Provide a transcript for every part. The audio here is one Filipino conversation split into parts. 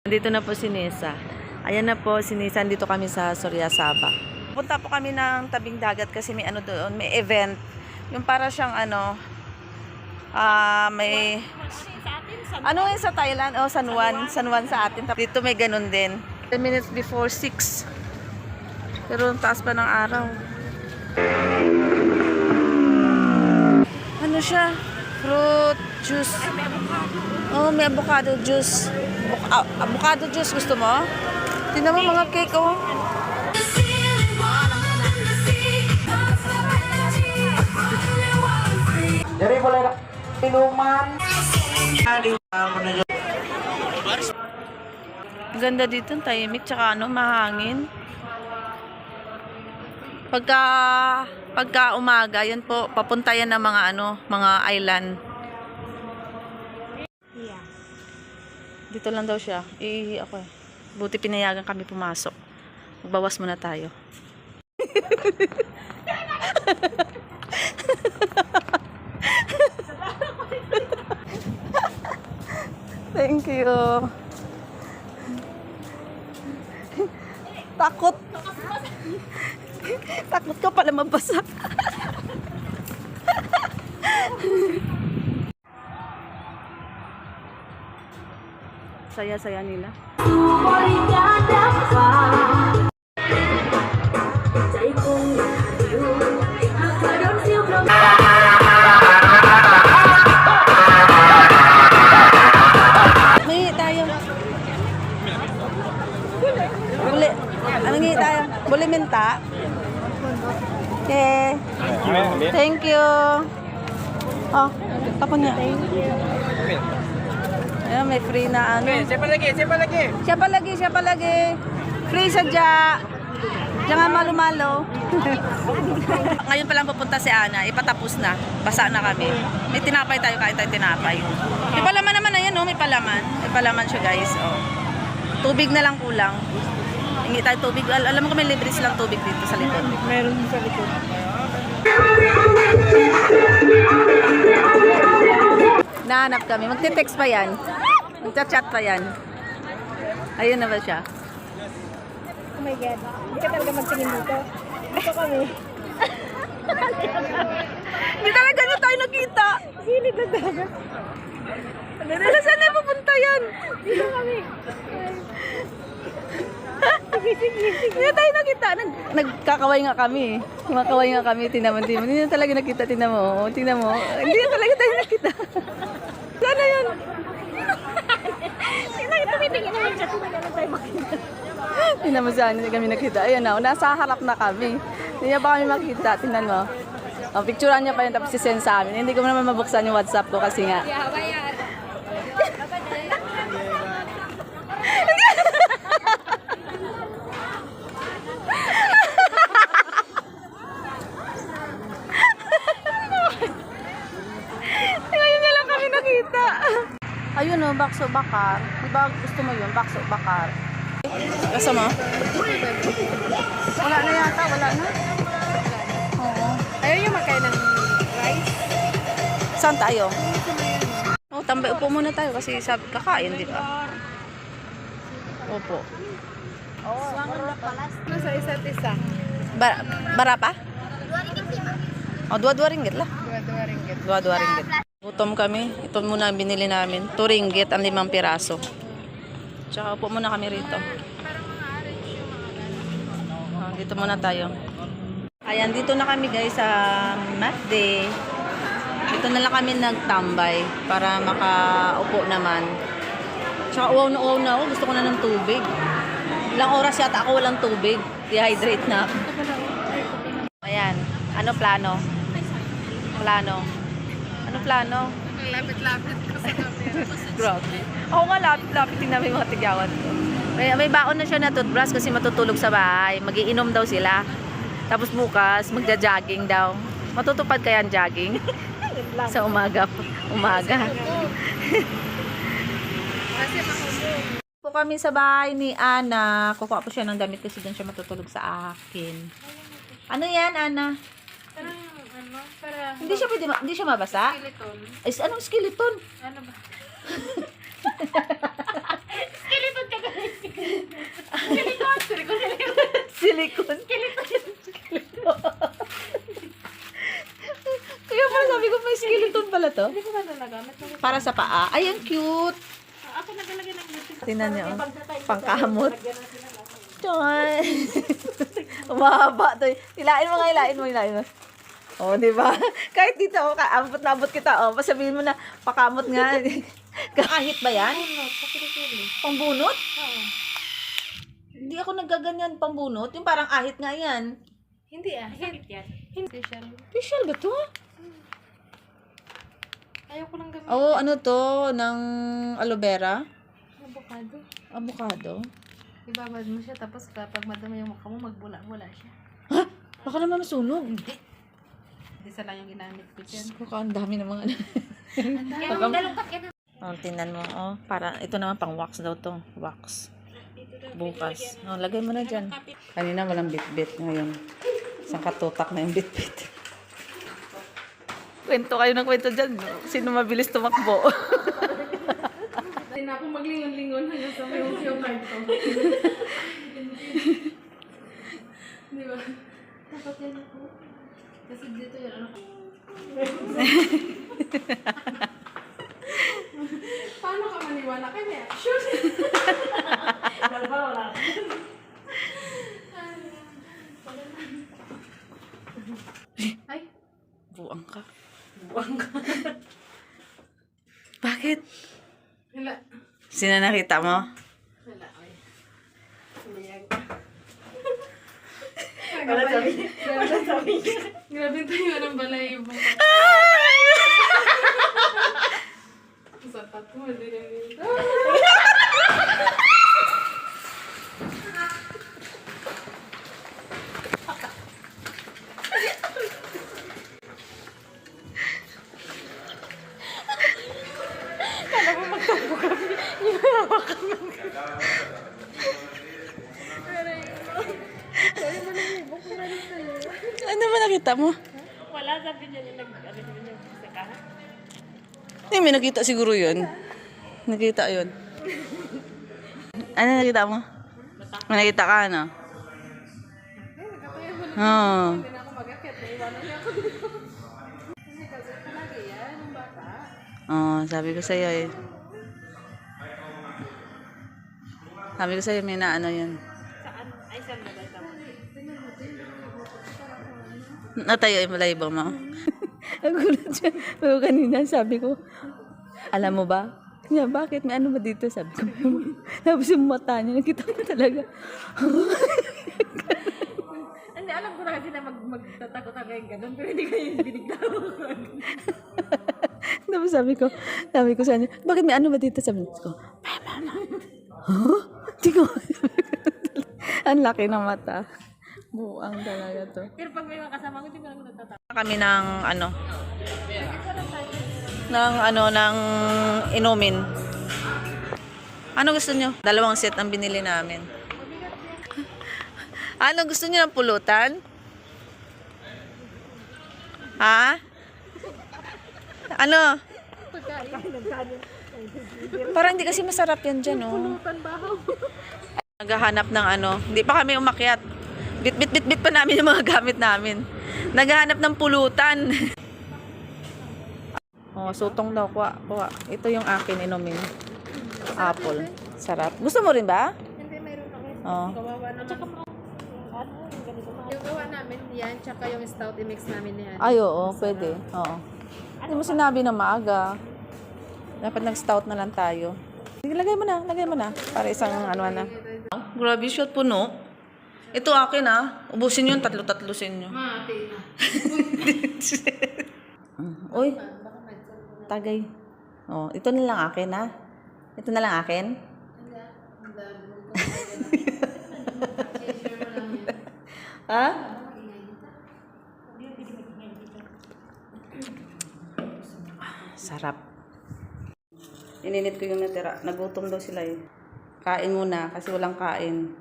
Dito na po si Nessa. Ayan na po si Nessa. Dito kami sa Sorya-Sabah. Punta po kami ng tabing dagat kasi may ano doon, may event. Yung para siyang ano, may ano yun sa Thailand? Oh, San Juan. San Juan sa atin. Dito may ganun din. 10 minutes before 6. Pero ang taas pa ng araw. Ano siya? Fruit juice. Oh, may avocado juice. Avocado juice gusto mo? Tingnan mo mga cake, oh. Dari boleh minuman. Ang ganda dito, tahimik, tsaka ano, mahangin. Pagka umaga, yan po, papunta yan ng mga ano, mga island. Dito lang daw siya. Iihi ako eh. Buti pinayagan kami pumasok. Magbawas muna tayo. Thank you. Takot. Takot ka pala mabasa. Saya-saya nila. May tayo. Buli. Anong ngi tayo? Buli minta? Okay. Thank you. Oh, tapon niya. Ayan, may free na ano. Siapa lagi? Siapa lagi? Siapa lagi? Siapa lagi? Free sadya. Jangan malo-malo. Ngayon pa lang pupunta si Ana. Ipatapos na. Basa na kami. May tinapay tayo, kahit tayo tinapay. May palaman naman na yan, no? May palaman. May palaman siya, guys. Oh. Tubig na lang kulang. Hingi tayo tubig. Alam mo kung may libre silang tubig dito sa likod. Meron sa likod. Nahanap kami. Magte-text pa yan. Magchat-chat pa yan. Ayun na ba siya? Oh my God. Hindi ka talaga magtingin dito. Dito kami. Hindi talaga na tayo nakita. Silid na dagat. Saan na pupunta yan? Dito kami. Hindi na tayo nakita. Nagkakaway nga kami. Kumakaway nga kami. Tingnan mo. Hindi na talaga nakita. Tingnan mo. Tingnan mo. Hindi na talaga tayo nakita. Sana yun? Tumitingin naman siya. Tumitingin tayo makita. Tingnan mo saan hindi kami nakita. Ayan na. Nasa harap na kami. Hindi niya pa kami makita. Tingnan mo. Oh, picturean niya pa yun tapos sisend sa amin. Hindi ko naman mabuksan yung WhatsApp ko kasi nga. Ngayon na lang kami nakita. Ayun o, bakso bakar. Diba gusto mo yun? Bakso bakar. Gusto mo? Wala na yata, wala na. Oo. Ayaw yung magkain ng rice. Saan tayo? Oh, tambay. Upo muna tayo kasi sabi kakain, di ba? Opo. Nasa isa't isa. Bara pa? Oh, dua-dua ringgit lah. 2 ringgit. Dua-dua ringgit. Gutom kami. Ito muna ang binili namin. 2 ringgit ang 5 piraso. Tsaka upo muna kami rito. Oh, dito muna tayo. Ayan, dito na kami guys sa McD. Dito na lang kami nagtambay para makaupo naman. Tsaka uwaw na ako. Gusto ko na ng tubig. Ilang oras yata ako walang tubig. Dehydrate na ako. Ayan. Ano plano? Ano plano? Lapit-lapit ko sa camera. Grabe. Oo nga, lapit-lapit din namin mga tigyawan ko. May baon na siya na toothbrush kasi matutulog sa bahay. Magiinom daw sila. Tapos bukas, magja-jogging daw. Matutupad kaya ang jogging? Sa umaga. Po kami sa bahay ni Ana. Kukuha po siya ng damit kasi dyan siya matutulog sa akin. Ano yan, Ana? Para Hindi siya mabasa? skeleton. Ay, anong skeleton? Ano ba? Skeleton ka silikon. Kaya pala sabi ko, may skeleton pala to. Hindi ko na nagamit. Para sa paa. Ay, ang cute. Ako nagalagay ng YouTube. Tingnan niyo, oh. Pangkamot. Choy. Umahaba to. Ilain mo nga, ilain mo. Oh, di ba? Kahit dito, oh, ambot na ambot kita. Oh, pasabihin mo na, pakamot nga. Kahit ba yan? Pambunot? Oo. Hindi ako nagaganyan pambunot. Yung parang ahit nga yan. Hindi sakit yan. Hindi siya. Facial ba to? Ayoko lang gamitin. Oo, ano to? Ng aloe vera? Avocado. Avocado? Ibabad mo siya tapos kapag madami yung mukha mo, magbula-bula siya. Ha? Baka naman masunog. Isa lang yung ginamit ko dyan. Baka ang dami ng mga... Kaya ang dalungkat ka na. Oh, tingnan mo. Oh, para ito naman pang wax daw to. Wax. Bukas. Oh, lagay mo na dyan. Kanina walang bit-bit. Ngayon, isang katutak na yung bit-bit. Kwento kayo ng kwento dyan. Sino mabilis tumakbo? Hindi na ako maglingon-lingon hanggang sa may yung card ko. Di ba? Dapat yan ako. Kasi dito yan ano. Paano ka maniwala ka niya? Shoot! Wala. Ay, Buang ka. Bakit? wala. Sino nakita mo? Wala. Ay. Sumayag. Wala sabi niya. Grabe tayo ng balay mo. Sapat mo, hindi na dito. Kala mo magtampo kami. Hinawa kami. Ano ba nakita mo? Wala, sabi niya na nag-ano niya sa kahan. Hindi, may nakita siguro yun. Nakita yun. Ano nakita mo? May nakita ka, ano? Nakatayo mo lang. Oo. Hindi na ako mag-akit. Naiwanan niya ako dito. Kasi kasi talaga yan, yung bata. Oo, sabi ko sa'yo eh. Sabi ko sa'yo, may naano yun. Saan? Ay, saan ba dahil tama? Natayo yung malaybo mo. Ang gulat siya. Pero kanina sabi ko, alam mo ba? Niya, bakit? May ano ba dito? Sabi ko, tapos yung mata niya, nakita ko talaga. Hindi, alam ko na kasi na magtatakot ako yung ganun, pero hindi kayo biniglaw. Tapos sabi ko sa kanya, bakit may ano ba dito? Sabi ko, mama. Huh? Hindi ko. Ang laki ng mata. Buang talaga to. Pero pag may mga kasama ko, hindi ko lang nagtatakot. Kami ng ng inumin. Ano gusto nyo? 2 set ang binili namin. Ano gusto nyo ng pulutan? Ha? Ano? Parang hindi kasi masarap yan dyan, oh. Pulutan bahaw. Naghahanap ng hindi pa kami umakyat. Bit pa namin yung mga gamit namin. Naghahanap ng pulutan. Oh, sutong daw. Kuha. Ito yung akin inumin. Apple. Sarap. Gusto mo rin ba? Hindi, mayroon ako. Oh. Kawawa naman. Tsaka yung ganito. Yung gawa namin yan, tsaka yung stout i-mix namin yan. Ay, oo. Pwede. Oo. Hindi mo sinabi na maaga. Dapat nag-stout na lang tayo. Sige, lagay mo na. Para isang na. Grabe, shot puno. Ito akin, ubusin nyo yung 3 sa inyo. Mati na. Uy, tagay. Oh, ito na lang akin, ha? Ito na lang akin? Ha? Sarap. Ininit ko yung natira. Nagutom daw sila eh. Kain muna kasi walang kain.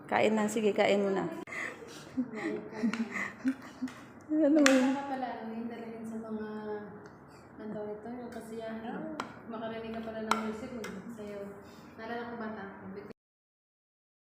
Kain na. Sige, kain muna. Ano mo? Tama pala, ang hindalagin sa mga ito, yung kasiyahan. Makarinig ka pala ng music, sa'yo. Naalala ko